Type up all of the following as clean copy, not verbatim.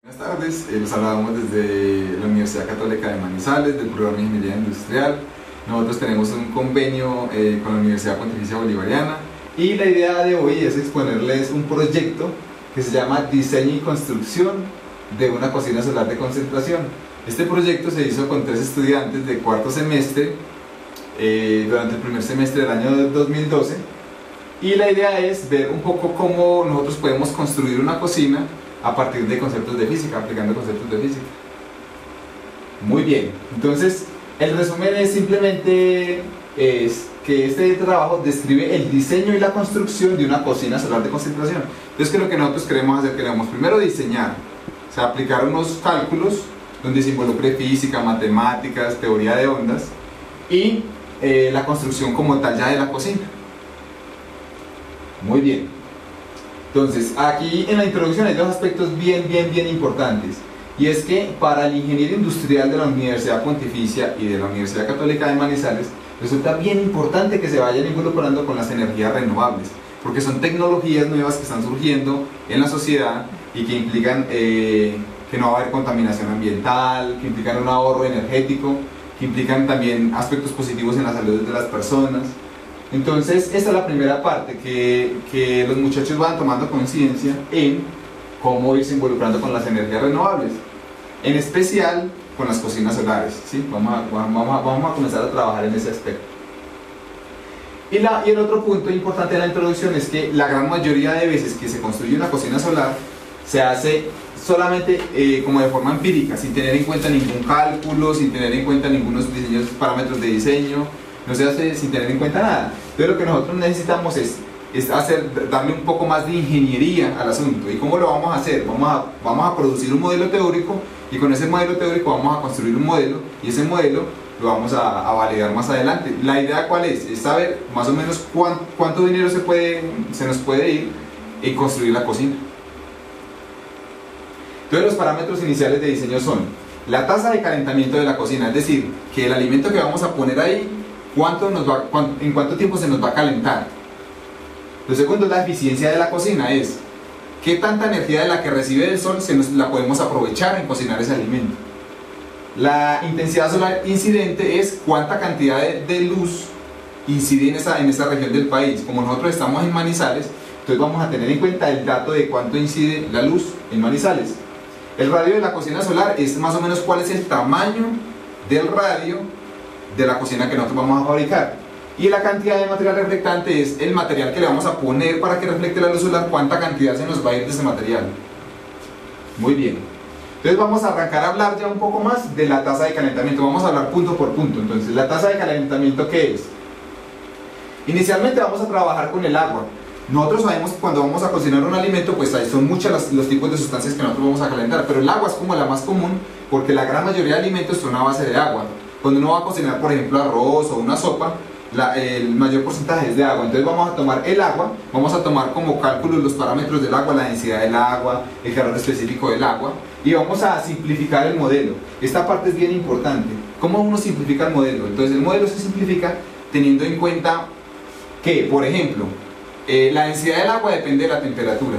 Buenas tardes, los saludamos desde la Universidad Católica de Manizales, del programa de Ingeniería Industrial. Nosotros tenemos un convenio con la Universidad Pontificia Bolivariana y la idea de hoy es exponerles un proyecto que se llama Diseño y Construcción de una cocina solar de concentración. Este proyecto se hizo con 3 estudiantes de cuarto semestre durante el primer semestre del año 2012, y la idea es ver un poco cómo nosotros podemos construir una cocina a partir de conceptos de física, aplicando conceptos de física. Muy bien, entonces el resumen es simplemente que este trabajo describe el diseño y la construcción de una cocina solar de concentración. Entonces, ¿qué es lo que nosotros queremos hacer? Queremos primero diseñar, o sea, aplicar unos cálculos donde se involucre física, matemáticas, teoría de ondas y la construcción como tal ya de la cocina. Muy bien. Entonces, aquí en la introducción hay 2 aspectos bien importantes, y es que para el ingeniero industrial de la Universidad Pontificia y de la Universidad Católica de Manizales resulta bien importante que se vayan involucrando con las energías renovables, porque son tecnologías nuevas que están surgiendo en la sociedad y que implican que no va a haber contaminación ambiental, que implican un ahorro energético, que implican también aspectos positivos en la salud de las personas. Entonces, esta es la primera parte, que los muchachos van tomando conciencia en cómo irse involucrando con las energías renovables, en especial con las cocinas solares, ¿sí? Vamos a comenzar a trabajar en ese aspecto. Y el otro punto importante de la introducción es que la gran mayoría de veces que se construye una cocina solar se hace solamente como de forma empírica, sin tener en cuenta ningún cálculo, sin tener en cuenta ningunos parámetros de diseño. No se hace sin tener en cuenta nada. Entonces, lo que nosotros necesitamos es darle un poco más de ingeniería al asunto. ¿Y cómo lo vamos a hacer? Vamos a producir un modelo teórico, y con ese modelo teórico vamos a construir un modelo, y ese modelo lo vamos a validar más adelante. La idea, ¿cuál es? Es saber más o menos cuánto dinero se nos puede ir en construir la cocina. Entonces, los parámetros iniciales de diseño son la tasa de calentamiento de la cocina, es decir, que el alimento que vamos a poner ahí, en cuánto tiempo se nos va a calentar. Lo segundo es la eficiencia de la cocina, es qué tanta energía de la que recibe del sol la podemos aprovechar en cocinar ese alimento. La intensidad solar incidente es cuánta cantidad de luz incide en esa región del país. Como nosotros estamos en Manizales, entonces vamos a tener en cuenta el dato de cuánto incide la luz en Manizales. El radio de la cocina solar es más o menos cuál es el tamaño del radio de la cocina que nosotros vamos a fabricar, y la cantidad de material reflectante es el material que le vamos a poner para que reflecte la luz solar, cuánta cantidad se nos va a ir de ese material. Muy bien, entonces vamos a arrancar a hablar ya un poco más de la tasa de calentamiento. Vamos a hablar punto por punto. Entonces, la tasa de calentamiento, ¿qué es? Inicialmente vamos a trabajar con el agua. Nosotros sabemos que cuando vamos a cocinar un alimento, pues son muchos los tipos de sustancias que nosotros vamos a calentar, pero el agua es como la más común, porque la gran mayoría de alimentos son a base de agua. Cuando uno va a cocinar, por ejemplo, arroz o una sopa, el mayor porcentaje es de agua. Entonces vamos a tomar el agua, vamos a tomar como cálculos los parámetros del agua, la densidad del agua, el calor específico del agua, y vamos a simplificar el modelo. Esta parte es bien importante. ¿Cómo uno simplifica el modelo? Entonces, el modelo se simplifica teniendo en cuenta que, por ejemplo, la densidad del agua depende de la temperatura.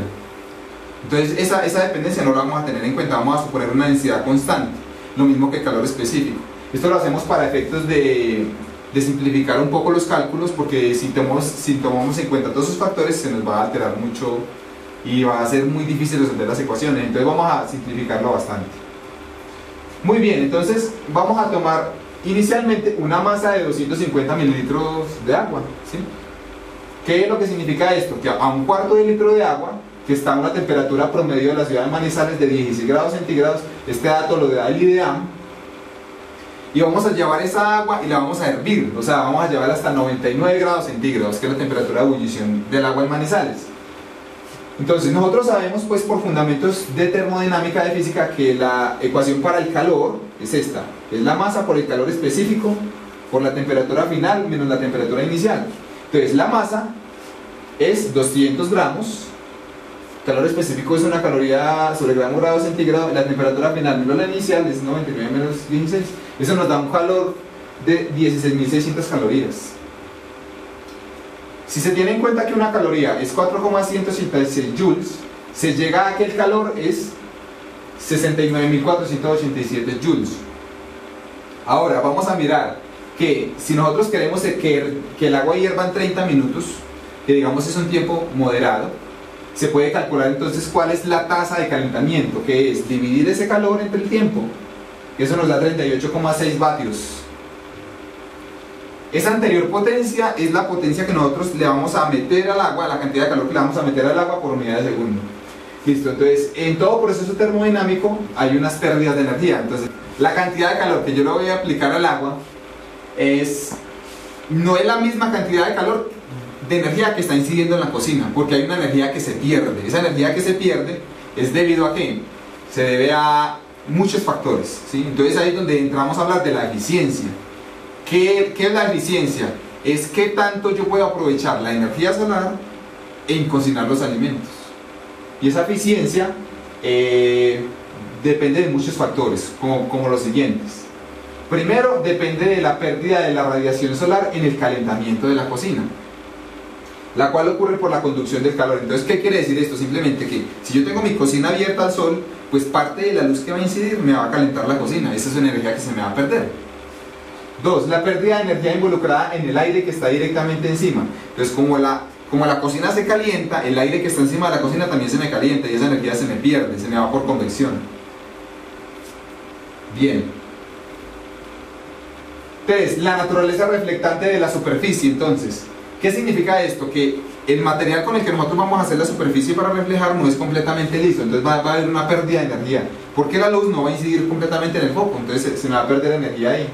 Entonces, esa dependencia no la vamos a tener en cuenta, vamos a suponer una densidad constante, lo mismo que el calor específico. Esto lo hacemos para efectos de simplificar un poco los cálculos, porque si tomamos en cuenta todos esos factores se nos va a alterar mucho y va a ser muy difícil resolver las ecuaciones. Entonces vamos a simplificarlo bastante. Muy bien, entonces vamos a tomar inicialmente una masa de 250 mililitros de agua, ¿sí? ¿Qué es lo que significa esto? Que a 1/4 de litro de agua, que está a una temperatura promedio de la ciudad de Manizales de 16 grados centígrados, este dato lo da el IDEAM, y vamos a llevar esa agua y la vamos a hervir, o sea, vamos a llevarla hasta 99 grados centígrados, que es la temperatura de ebullición del agua en Manizales. Entonces, nosotros sabemos, pues, por fundamentos de termodinámica de física, que la ecuación para el calor es esta: es la masa por el calor específico por la temperatura final menos la temperatura inicial. Entonces, la masa es 200 gramos, calor específico es 1 caloría sobre grado centígrado, la temperatura final menos la inicial es 99 menos 16. Eso nos da un calor de 16.600 calorías. Si se tiene en cuenta que una caloría es 4,186 joules, se llega a que el calor es 69.487 joules. Ahora vamos a mirar que si nosotros queremos que el agua hierva en 30 minutos, que digamos es un tiempo moderado, se puede calcular entonces cuál es la tasa de calentamiento, que es dividir ese calor entre el tiempo. Eso nos da 38,6 vatios. Esa anterior potencia es la potencia que nosotros le vamos a meter al agua, la cantidad de calor que le vamos a meter al agua por unidad de segundo. Listo, entonces en todo proceso termodinámico hay unas pérdidas de energía. Entonces la cantidad de calor que yo le voy a aplicar al agua no es la misma cantidad de calor de energía que está incidiendo en la cocina, porque hay una energía que se pierde. Esa energía que se pierde es debido a ¿qué? Se debe a muchos factores, ¿sí? Entonces ahí es donde entramos a hablar de la eficiencia. ¿Qué es la eficiencia? Es qué tanto yo puedo aprovechar la energía solar en cocinar los alimentos. Y esa eficiencia depende de muchos factores, como los siguientes. Primero, depende de la pérdida de la radiación solar en el calentamiento de la cocina, la cual ocurre por la conducción del calor. Entonces, ¿qué quiere decir esto? Simplemente que si yo tengo mi cocina abierta al sol, pues parte de la luz que va a incidir me va a calentar la cocina. Esa es una energía que se me va a perder. Dos, la pérdida de energía involucrada en el aire que está directamente encima. Entonces, como la cocina se calienta, el aire que está encima de la cocina también se me calienta y esa energía se me pierde, se me va por convección. Bien. 3. La naturaleza reflectante de la superficie. Entonces, ¿qué significa esto? Que el material con el que nosotros vamos a hacer la superficie para reflejar no es completamente liso, entonces va a haber una pérdida de energía, porque la luz no va a incidir completamente en el foco, entonces se me va a perder energía ahí.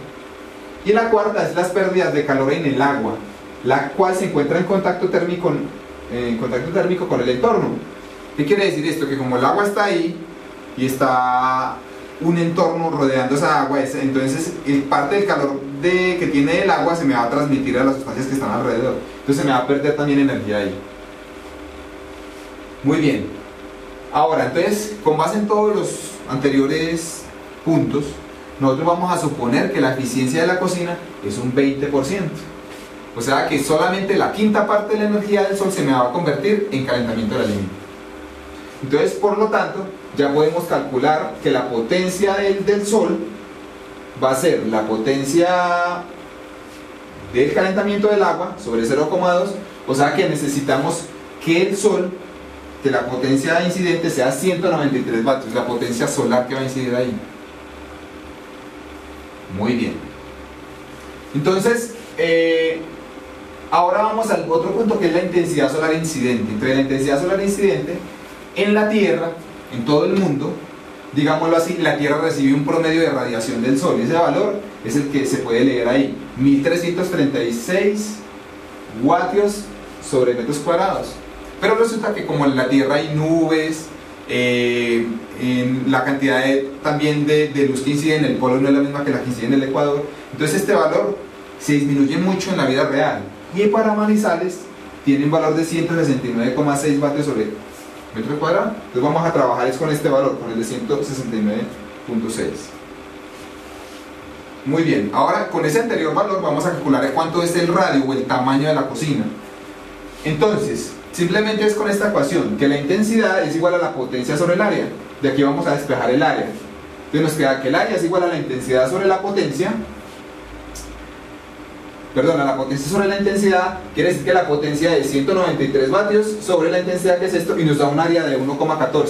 Y la cuarta es las pérdidas de calor en el agua, la cual se encuentra en contacto térmico con el entorno. ¿Qué quiere decir esto? Que como el agua está ahí y está un entorno rodeando esa agua, entonces parte del calor que tiene el agua se me va a transmitir a las sustancias que están alrededor, entonces se me va a perder también energía ahí. Muy bien, ahora entonces con base en todos los anteriores puntos, nosotros vamos a suponer que la eficiencia de la cocina es un 20%, o sea que solamente la quinta parte de la energía del sol se me va a convertir en calentamiento del alimento. Entonces, por lo tanto, ya podemos calcular que la potencia del sol va a ser la potencia del calentamiento del agua sobre 0,2, o sea que necesitamos que el sol, que la potencia incidente sea 193 vatios, la potencia solar que va a incidir ahí. Muy bien. Entonces, ahora vamos al otro punto, que es la intensidad solar incidente. Entonces, la intensidad solar incidente en la Tierra, en todo el mundo, digámoslo así, la Tierra recibe un promedio de radiación del Sol, y ese valor es el que se puede leer ahí, 1336 vatios sobre metros cuadrados. Pero resulta que como en la Tierra hay nubes, la cantidad también de luz que incide en el polo no es la misma que la que incide en el Ecuador, entonces este valor se disminuye mucho en la vida real, y para Manizales tiene un valor de 169,6 vatios sobre metro cuadrado. Entonces vamos a trabajar con este valor, con el de 169,6. Muy bien, ahora con ese anterior valor vamos a calcular cuánto es el radio o el tamaño de la cocina. Entonces, simplemente es con esta ecuación, que la intensidad es igual a la potencia sobre el área. De aquí vamos a despejar el área. Entonces nos queda que el área es igual a la intensidad sobre la potencia, a la potencia sobre la intensidad, quiere decir que la potencia es 193 vatios sobre la intensidad, que es esto, y nos da un área de 1,14.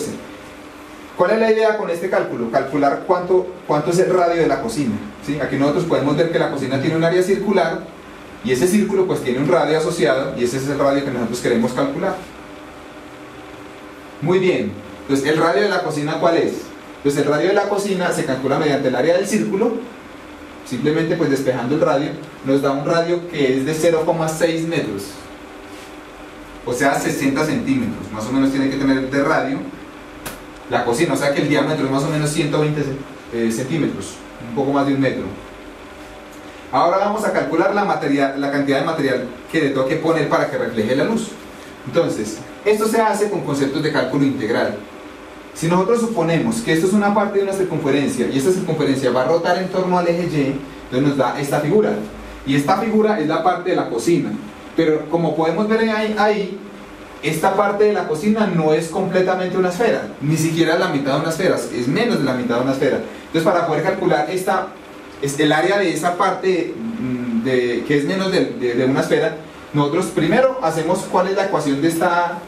¿Cuál es la idea con este cálculo? Calcular cuánto es el radio de la cocina, ¿sí? Aquí nosotros podemos ver que la cocina tiene un área circular, y ese círculo pues tiene un radio asociado, y ese es el radio que nosotros queremos calcular. Muy bien, entonces el radio de la cocina, ¿cuál es? Entonces el radio de la cocina se calcula mediante el área del círculo. Simplemente pues despejando el radio, nos da un radio que es de 0,6 metros, o sea 60 centímetros, más o menos tiene que tener de radio la cocina, o sea que el diámetro es más o menos 120 centímetros, un poco más de un metro. Ahora vamos a calcular la cantidad de material que le tengo que poner para que refleje la luz. Entonces, esto se hace con conceptos de cálculo integral. Si nosotros suponemos que esto es una parte de una circunferencia y esta circunferencia va a rotar en torno al eje Y, entonces nos da esta figura. Y esta figura es la parte de la cocina. Pero como podemos ver ahí, esta parte de la cocina no es completamente una esfera, ni siquiera la mitad de una esfera, es menos de la mitad de una esfera. Entonces, para poder calcular el área de esa parte que es menos de una esfera, nosotros primero hacemos cuál es la ecuación de esta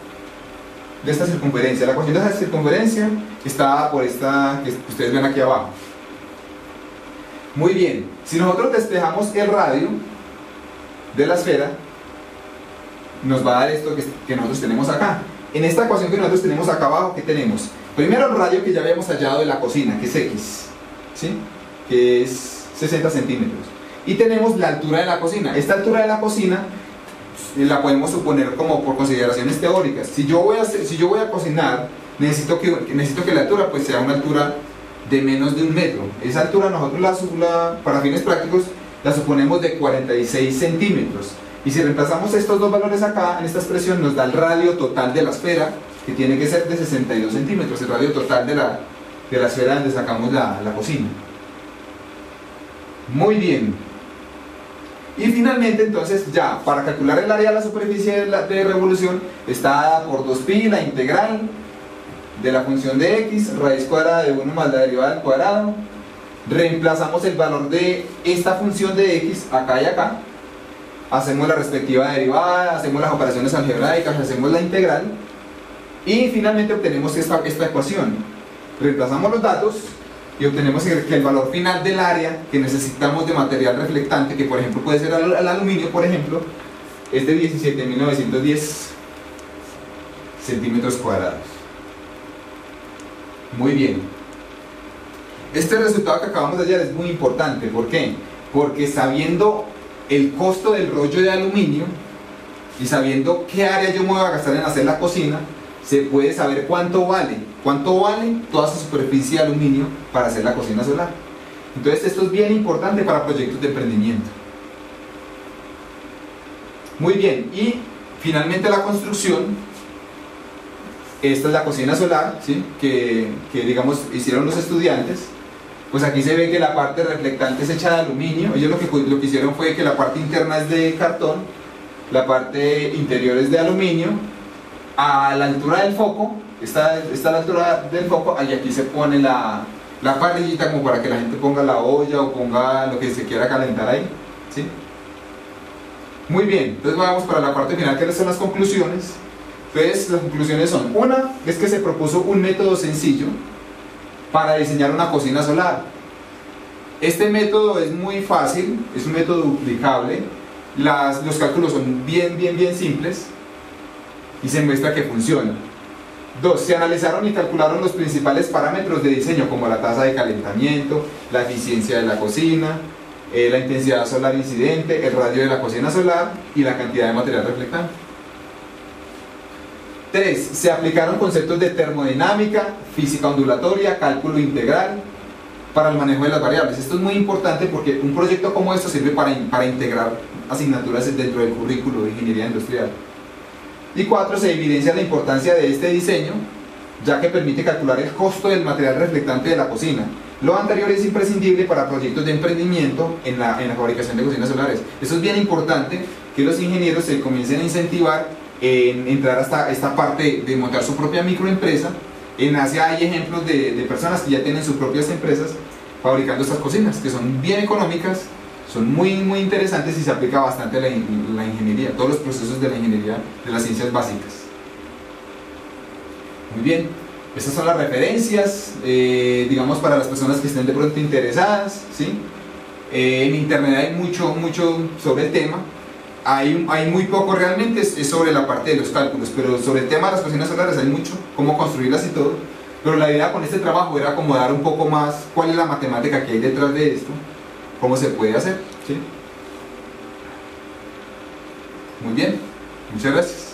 circunferencia. La ecuación de esta circunferencia está por esta que ustedes ven aquí abajo. Muy bien, si nosotros despejamos el radio de la esfera, nos va a dar esto que nosotros tenemos acá. En esta ecuación que nosotros tenemos acá abajo, ¿qué tenemos? Primero el radio que ya habíamos hallado de la cocina, que es X, ¿sí? Que es 60 centímetros. Y tenemos la altura de la cocina. Esta altura de la cocina la podemos suponer como por consideraciones teóricas. Si yo voy a cocinar, necesito que la altura pues sea una altura de menos de 1 metro. Esa altura nosotros para fines prácticos la suponemos de 46 centímetros. Y si reemplazamos estos dos valores acá en esta expresión, nos da el radio total de la esfera, que tiene que ser de 62 centímetros, el radio total de la esfera donde sacamos la cocina. Muy bien. Y finalmente, entonces, ya, para calcular el área de la superficie de revolución, está dada por 2pi la integral de la función de x, raíz cuadrada de 1 más la derivada al cuadrado. Reemplazamos el valor de esta función de x acá y acá. Hacemos la respectiva derivada, hacemos las operaciones algebraicas, hacemos la integral. Y finalmente obtenemos esta ecuación. Reemplazamos los datos y obtenemos que el valor final del área que necesitamos de material reflectante, que por ejemplo puede ser el aluminio, por ejemplo, es de 17.910 centímetros cuadrados. Muy bien. Este resultado que acabamos de hallar es muy importante. ¿Por qué? Porque sabiendo el costo del rollo de aluminio y sabiendo qué área yo me voy a gastar en hacer la cocina, se puede saber cuánto vale toda esa superficie de aluminio para hacer la cocina solar. Entonces esto es bien importante para proyectos de emprendimiento. Muy bien, y finalmente la construcción. Esta es la cocina solar, ¿sí? que digamos hicieron los estudiantes. Pues aquí se ve que la parte reflectante es hecha de aluminio. Ellos lo que hicieron fue que la parte interna es de cartón, la parte interior es de aluminio. A la altura del foco, está a la altura del foco, y aquí se pone la parrillita como para que la gente ponga la olla o ponga lo que se quiera calentar ahí, ¿sí? Muy bien, entonces vamos para la parte final, que son las conclusiones. Entonces las conclusiones son: una, es que se propuso un método sencillo para diseñar una cocina solar. Este método es muy fácil, es un método duplicable, los cálculos son bien simples y se muestra que funciona. 2. Se analizaron y calcularon los principales parámetros de diseño, como la tasa de calentamiento, la eficiencia de la cocina, la intensidad solar incidente, el radio de la cocina solar y la cantidad de material reflectante. 3. Se aplicaron conceptos de termodinámica, física ondulatoria, cálculo integral para el manejo de las variables. Esto es muy importante porque un proyecto como esto sirve para integrar asignaturas dentro del currículo de ingeniería industrial. Y 4. Se evidencia la importancia de este diseño, ya que permite calcular el costo del material reflectante de la cocina. Lo anterior es imprescindible para proyectos de emprendimiento en la fabricación de cocinas solares. Eso es bien importante, que los ingenieros se comiencen a incentivar en entrar hasta esta parte de montar su propia microempresa. En Asia hay ejemplos de personas que ya tienen sus propias empresas fabricando estas cocinas, que son bien económicas, son muy interesantes y se aplica bastante la ingeniería, todos los procesos de la ingeniería, de las ciencias básicas. Muy bien, estas son las referencias, digamos, para las personas que estén de pronto interesadas, ¿sí? En internet hay mucho sobre el tema. Hay muy poco realmente, es sobre la parte de los cálculos, pero sobre el tema de las cocinas solares hay mucho, cómo construirlas y todo. Pero la idea con este trabajo era acomodar un poco más cuál es la matemática que hay detrás de esto, cómo se puede hacer, ¿sí? Muy bien, muchas gracias.